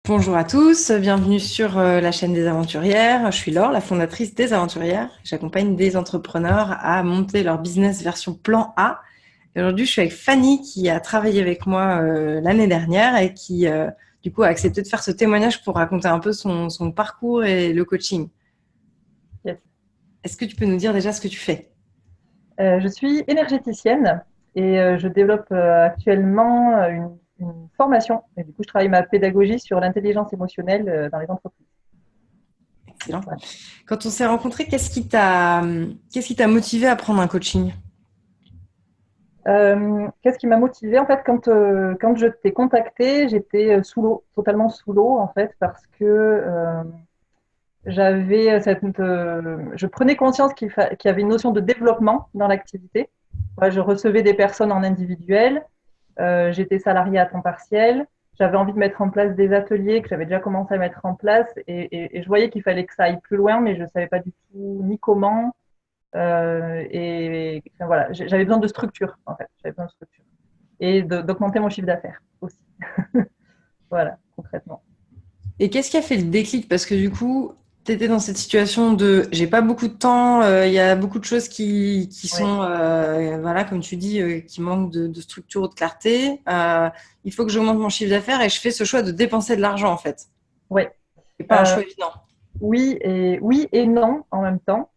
Bonjour à tous, bienvenue sur la chaîne des aventurières. Je suis Laure, la fondatrice des aventurières. J'accompagne des entrepreneurs à monter leur business version plan A. Et aujourd'hui, je suis avec Fanny qui a travaillé avec moi l'année dernière et qui, du coup, a accepté de faire ce témoignage pour raconter un peu son parcours et le coaching. Yes. Est-ce que tu peux nous dire déjà ce que tu fais? Je suis énergéticienne et je développe actuellement une formation. Et du coup, je travaille ma pédagogie sur l'intelligence émotionnelle dans les entreprises. Excellent. Voilà. Quand on s'est rencontrés, qu'est-ce qui t'a motivé à prendre un coaching? Qu'est-ce qui m'a motivée? En fait, quand je t'ai contactée, j'étais sous l'eau, totalement sous l'eau, en fait, parce que je prenais conscience qu'il y avait une notion de développement dans l'activité. Ouais, je recevais des personnes en individuel. J'étais salariée à temps partiel. J'avais envie de mettre en place des ateliers que j'avais déjà commencé à mettre en place et je voyais qu'il fallait que ça aille plus loin, mais je ne savais pas du tout ni comment. Enfin, voilà, j'avais besoin de structure, en fait. J'avais besoin de structure. Et d'augmenter mon chiffre d'affaires aussi. Voilà, concrètement. Et qu'est-ce qui a fait le déclic? Parce que du coup, tu étais dans cette situation de j'ai pas beaucoup de temps, il y a beaucoup de choses qui Ouais, sont, voilà, comme tu dis, qui manquent de structure ou de clarté. Il faut que j'augmente mon chiffre d'affaires et je fais ce choix de dépenser de l'argent en fait. ouais. C'est pas un Euh, choix évident. oui et non en même temps.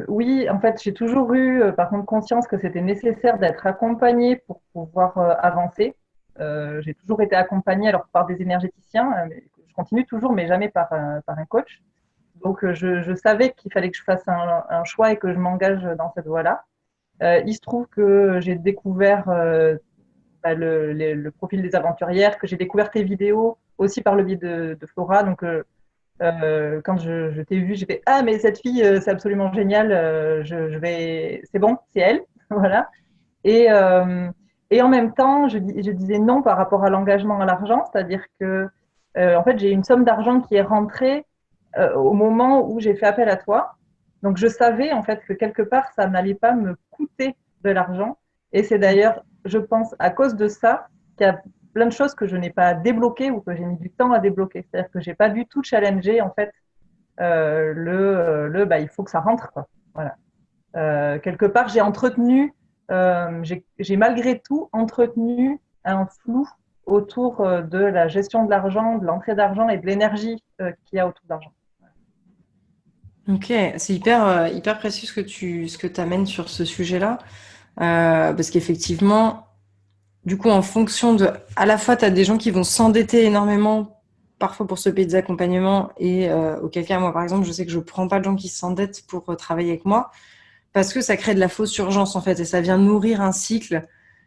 Oui, en fait, j'ai toujours eu, par contre, conscience que c'était nécessaire d'être accompagnée pour pouvoir avancer. J'ai toujours été accompagnée, alors par des énergéticiens, je continue toujours, mais jamais par un coach. Donc, je savais qu'il fallait que je fasse un choix et que je m'engage dans cette voie-là. Il se trouve que j'ai découvert le profil des aventurières, que j'ai découvert tes vidéos aussi par le biais de Flora. Donc, quand je t'ai vu, j'ai fait ah mais cette fille c'est absolument génial, c'est bon, c'est elle, voilà. Et et en même temps, je disais non par rapport à l'engagement à l'argent, c'est-à-dire que en fait j'ai une somme d'argent qui est rentrée au moment où j'ai fait appel à toi, donc je savais en fait que quelque part ça n'allait pas me coûter de l'argent, et c'est d'ailleurs, je pense, à cause de ça qu'il y a plein de choses que je n'ai pas débloquées ou que j'ai mis du temps à débloquer, c'est-à-dire que j'ai pas du tout challengé en fait bah, il faut que ça rentre, quoi. Voilà. Quelque part, j'ai malgré tout entretenu un flou autour de la gestion de l'argent, de l'entrée d'argent et de l'énergie qu'il y a autour de l'argent. Ok, c'est hyper précieux ce que tu amènes sur ce sujet-là. Parce qu'effectivement, du coup, en fonction de, à la fois, tu as des gens qui vont s'endetter énormément, parfois pour se payer des accompagnements, et auquel cas, moi, par exemple, je sais que je prends pas de gens qui s'endettent pour travailler avec moi, parce que ça crée de la fausse urgence, en fait, et ça vient nourrir un cycle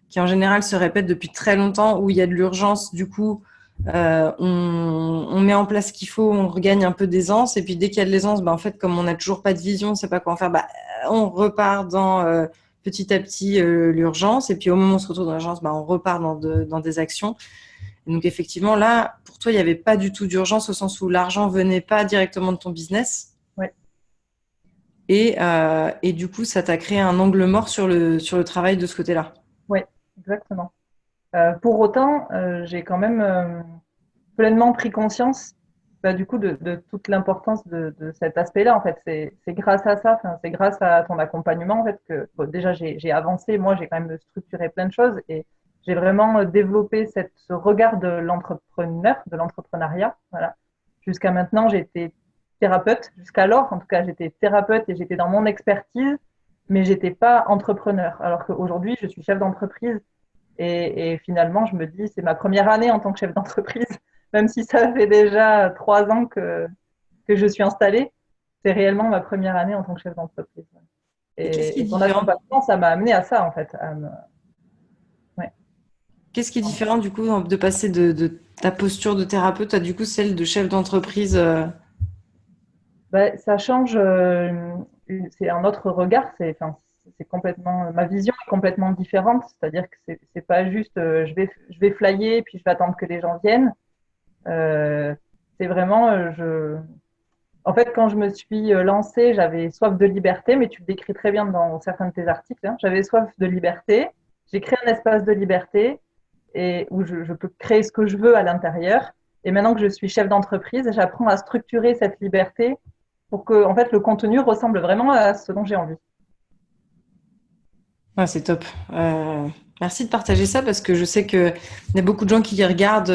qui, en général, se répète depuis très longtemps, où il y a de l'urgence, du coup, on met en place ce qu'il faut, on regagne un peu d'aisance, et puis dès qu'il y a de l'aisance, bah, en fait, comme on n'a toujours pas de vision, on sait pas quoi en faire, bah, on repart dans petit à petit l'urgence, et puis au moment où on se retrouve dans l'urgence, bah, on repart dans des actions. Et donc effectivement, là, pour toi, il n'y avait pas du tout d'urgence au sens où l'argent venait pas directement de ton business, Ouais, et du coup, ça t'a créé un angle mort sur le travail de ce côté-là. ouais, exactement. Pour autant, j'ai quand même pleinement pris conscience bah, du coup de toute l'importance de cet aspect-là. En fait, c'est grâce à ça, c'est grâce à ton accompagnement en fait que bon, déjà j'ai avancé. Moi, j'ai quand même structuré plein de choses et j'ai vraiment développé ce regard de l'entrepreneur, de l'entrepreneuriat. Voilà. Jusqu'à maintenant, j'étais thérapeute. Jusqu'alors, en tout cas, j'étais thérapeute et j'étais dans mon expertise, mais j'étais pas entrepreneur. Alors qu'aujourd'hui, je suis chef d'entreprise et finalement, je me dis, c'est ma première année en tant que chef d'entreprise, même si ça fait déjà 3 ans que je suis installée. C'est réellement ma première année en tant que chef d'entreprise. Et qu'est-ce qui est Et ton différent? accompagnement, ça m'a amené à ça, en fait. Ouais. Qu'est-ce qui est différent du coup de passer de ta posture de thérapeute à du coup celle de chef d'entreprise? Bah, ça change, c'est un autre regard, enfin, c'est complètement, ma vision est complètement différente, c'est-à-dire que c'est pas juste je vais flyer puis je vais attendre que les gens viennent. Euh, c'est vraiment, en fait, quand je me suis lancée, j'avais soif de liberté, mais tu le décris très bien dans certains de tes articles, hein. J'avais soif de liberté, j'ai créé un espace de liberté et où je peux créer ce que je veux à l'intérieur. Et maintenant que je suis chef d'entreprise, j'apprends à structurer cette liberté pour que en fait, le contenu ressemble vraiment à ce dont j'ai envie. Ouais, c'est top. Merci de partager ça parce que je sais qu'il y a beaucoup de gens qui regardent.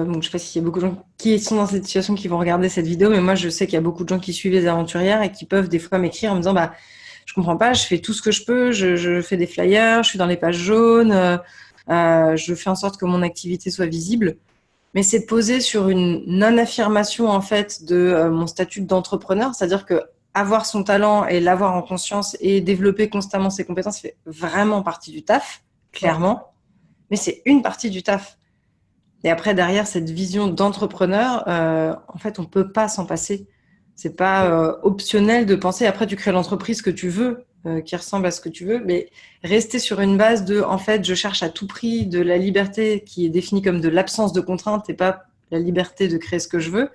Donc, je sais pas s'il y a beaucoup de gens qui sont dans cette situation qui vont regarder cette vidéo, mais moi, je sais qu'il y a beaucoup de gens qui suivent les aventurières et qui peuvent des fois m'écrire en me disant, bah, je comprends pas, je fais tout ce que je peux, je fais des flyers, je suis dans les pages jaunes, je fais en sorte que mon activité soit visible. Mais c'est posé sur une non-affirmation en fait de mon statut d'entrepreneur, c'est-à-dire que avoir son talent et l'avoir en conscience et développer constamment ses compétences fait vraiment partie du taf, Ouais, clairement, mais c'est une partie du taf. Et après, derrière cette vision d'entrepreneur, en fait, on peut pas s'en passer. C'est pas optionnel de penser. Après, tu crées l'entreprise que tu veux, qui ressemble à ce que tu veux, mais rester sur une base de, en fait, je cherche à tout prix de la liberté qui est définie comme de l'absence de contraintes et pas la liberté de créer ce que je veux.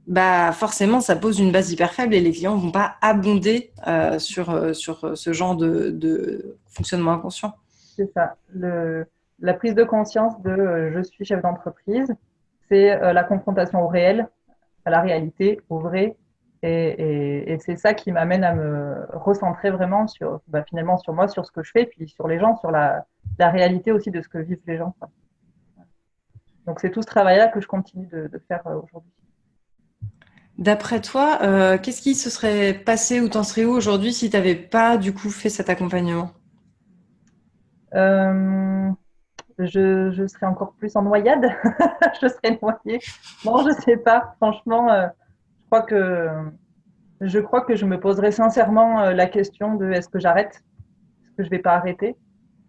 Bah, forcément, ça pose une base hyper faible et les clients vont pas abonder sur ce genre de fonctionnement inconscient. c'est ça. La prise de conscience de je suis chef d'entreprise, c'est la confrontation au réel, à la réalité, au vrai. Et c'est ça qui m'amène à me recentrer vraiment sur, bah, finalement, sur moi, sur ce que je fais, puis sur les gens, sur la réalité aussi de ce que vivent les gens. Donc c'est tout ce travail-là que je continue de faire aujourd'hui. D'après toi, qu'est-ce qui se serait passé ou t'en serais où aujourd'hui si t'avais pas du coup fait cet accompagnement? Euh, je serais encore plus en noyade, je serais noyée. Non, je sais pas. Franchement, je crois que je crois que je me poserais sincèrement la question de est-ce que j'arrête, est-ce que je vais pas arrêter,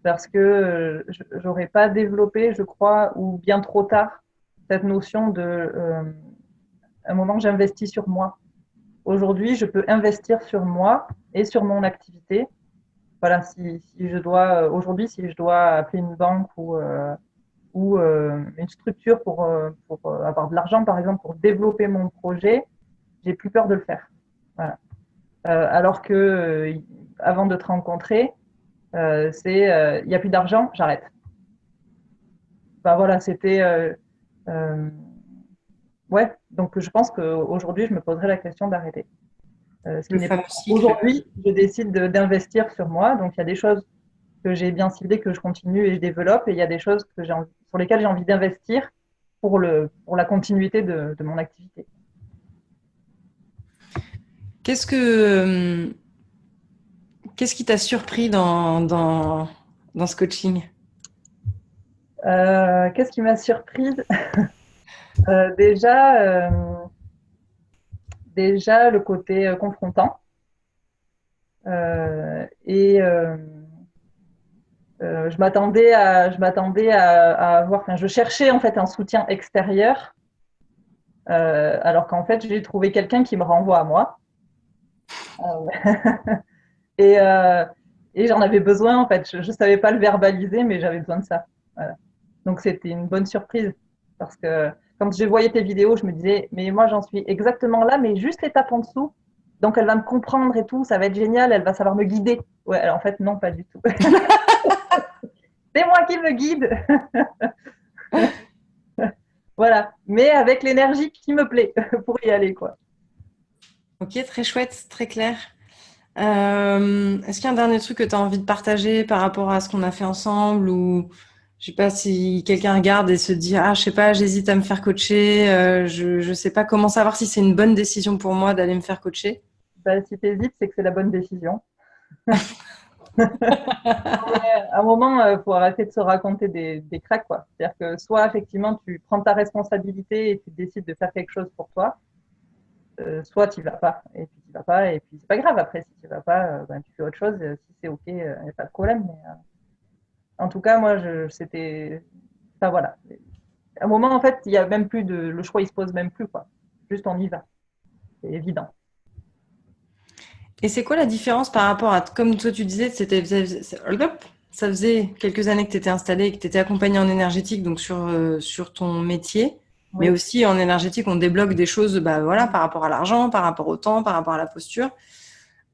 parce que j'aurais pas développé, je crois, ou bien trop tard, cette notion de un moment j'investis sur moi. Aujourd'hui, je peux investir sur moi et sur mon activité. Voilà, si je dois aujourd'hui, si je dois appeler une banque ou une structure pour avoir de l'argent, par exemple, pour développer mon projet, j'ai plus peur de le faire. Voilà. Alors que avant de te rencontrer, il n'y a plus d'argent, j'arrête. Ben voilà, c'était euh, ouais. Donc je pense qu'aujourd'hui, je me poserai la question d'arrêter. Ce qui Le n'est pas fameux cycle. aujourd'hui, je décide d'investir sur moi. Donc il y a des choses que j'ai bien ciblées que je continue et je développe, et il y a des choses que sur lesquelles j'ai envie d'investir pour la continuité de mon activité. Qu'est-ce que qu'est-ce qui t'a surpris dans ce coaching? Qu'est-ce qui m'a surprise euh, déjà, euh, déjà le côté confrontant et je m'attendais à avoir, enfin, je cherchais en fait un soutien extérieur, alors qu'en fait j'ai trouvé quelqu'un qui me renvoie à moi. Et, euh, et j'en avais besoin en fait. Je ne savais pas le verbaliser, mais j'avais besoin de ça. Voilà. Donc c'était une bonne surprise parce que quand je voyais tes vidéos, je me disais, mais moi j'en suis exactement là, mais juste l'étape en dessous. Donc elle va me comprendre et tout, ça va être génial, elle va savoir me guider. Ouais, alors, en fait, non, pas du tout. C'est moi qui me guide. Voilà, mais avec l'énergie qui me plaît pour y aller, quoi. Ok, très chouette, très clair. Est-ce qu'il y a un dernier truc que tu as envie de partager par rapport à ce qu'on a fait ensemble ou je sais pas si quelqu'un regarde et se dit ah je sais pas j'hésite à me faire coacher je sais pas comment savoir si c'est une bonne décision pour moi d'aller me faire coacher. Bah, si tu hésites, c'est que c'est la bonne décision. À un moment, il faut arrêter de se raconter des cracks, quoi. C'est-à-dire que soit effectivement tu prends ta responsabilité et tu décides de faire quelque chose pour toi, soit tu vas pas et puis tu vas pas et puis c'est pas grave. Après, si tu vas pas, ben, tu fais autre chose. Si c'est ok, il n'y a pas de problème. Mais en tout cas, moi, c'était, enfin voilà. À un moment, en fait, il y a même plus le choix, il se pose même plus, quoi. Juste on y va, c'est évident. Et c'est quoi la différence par rapport à comme toi tu disais ça faisait quelques années que tu étais installé et que tu étais accompagné en énergétique donc sur ton métier mais Oui. aussi en énergétique on débloque des choses bah voilà par rapport à l'argent, par rapport au temps, par rapport à la posture.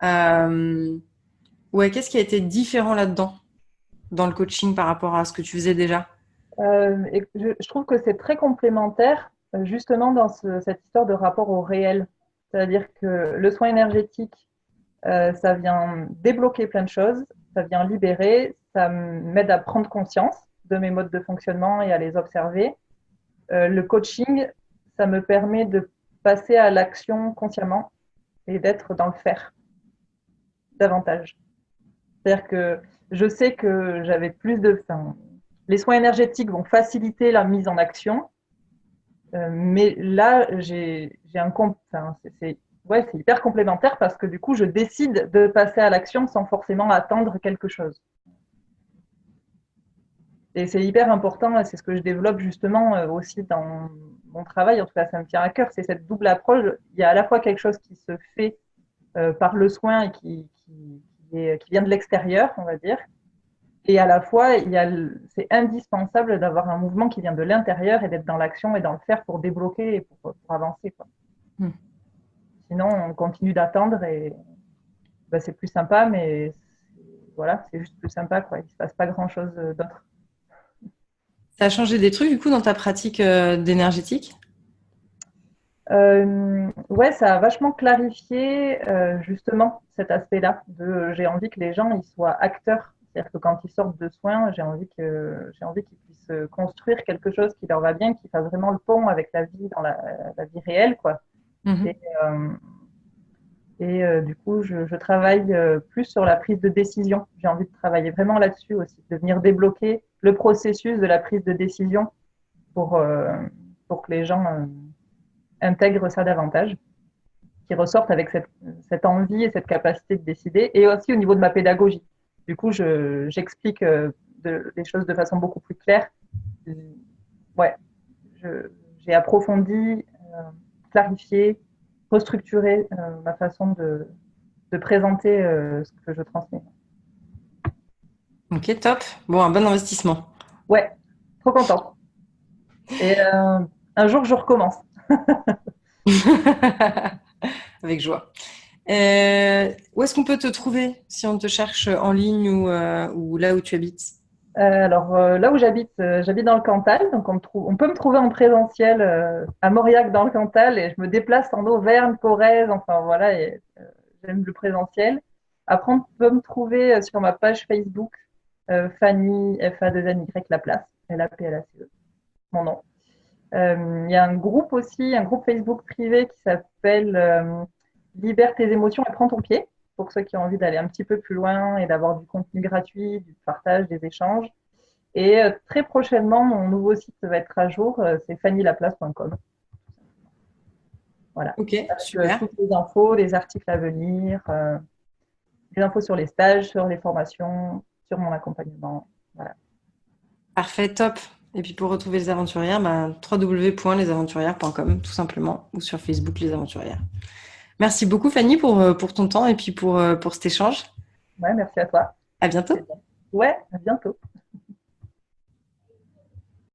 Euh, Ouais, qu'est-ce qui a été différent là-dedans, dans le coaching par rapport à ce que tu faisais déjà? Et je trouve que c'est très complémentaire. justement dans cette histoire de rapport au réel. C'est-à-dire que le soin énergétique, ça vient débloquer plein de choses, ça vient libérer, ça m'aide à prendre conscience de mes modes de fonctionnement et à les observer. Le coaching, ça me permet de passer à l'action consciemment et d'être dans le faire davantage. C'est-à-dire que je sais que j'avais plus de... Enfin, les soins énergétiques vont faciliter la mise en action, mais là, j'ai un... Enfin, c'est hyper complémentaire parce que du coup, je décide de passer à l'action sans forcément attendre quelque chose. Et c'est hyper important, c'est ce que je développe justement aussi dans mon travail, en tout cas ça me tient à cœur, c'est cette double approche. Il y a à la fois quelque chose qui se fait par le soin et qui vient de l'extérieur, on va dire, et à la fois, c'est indispensable d'avoir un mouvement qui vient de l'intérieur et d'être dans l'action et dans le faire pour débloquer et pour avancer, quoi. Sinon, on continue d'attendre et bah, c'est plus sympa, mais voilà, c'est juste plus sympa, quoi. Il ne se passe pas grand-chose d'autre. Ça a changé des trucs, du coup, dans ta pratique d'énergétique? Ouais, ça a vachement clarifié justement cet aspect-là. J'ai envie que les gens ils soient acteurs. C'est-à-dire que quand ils sortent de soins, j'ai envie qu'ils puissent construire quelque chose qui leur va bien, qui fasse vraiment le pont avec la vie dans la vie réelle, quoi. Mmh. Et, du coup, je travaille plus sur la prise de décision. J'ai envie de travailler vraiment là-dessus aussi, de venir débloquer le processus de la prise de décision pour, pour que les gens intègrent ça davantage, qui ressortent avec cette envie et cette capacité de décider, et aussi au niveau de ma pédagogie. Du coup, j'explique les choses de façon beaucoup plus claire. Ouais, j'ai approfondi, clarifié, restructuré ma façon de présenter ce que je transmets. Ok, top. Bon, un bon investissement. Ouais, trop contente. Et un jour, je recommence. Avec joie. Où est-ce qu'on peut te trouver si on te cherche en ligne ou là où tu habites? Alors là où j'habite dans le Cantal, donc on peut me trouver en présentiel à Mauriac dans le Cantal et je me déplace en Auvergne, Corrèze, enfin voilà, et j'aime le présentiel. Après, on peut me trouver sur ma page Facebook Fanny F-A-2-N-Y Laplace, L-A-P-L-A-C-E, mon nom. Il y a un groupe aussi, un groupe Facebook privé qui s'appelle Libère tes émotions et prends ton pied, pour ceux qui ont envie d'aller un petit peu plus loin et d'avoir du contenu gratuit, du partage, des échanges. Et très prochainement, mon nouveau site va être à jour, c'est fannylaplace.com. Voilà. Ok, Avec super. toutes les infos, les articles à venir, les infos sur les stages, sur les formations, sur mon accompagnement. Voilà. Parfait, top. Et puis pour retrouver les aventurières, www.lesaventurières.com tout simplement, ou sur Facebook Les Aventurières. Merci beaucoup Fanny pour ton temps et puis pour cet échange. Ouais, merci à toi. À bientôt. Ouais, à bientôt.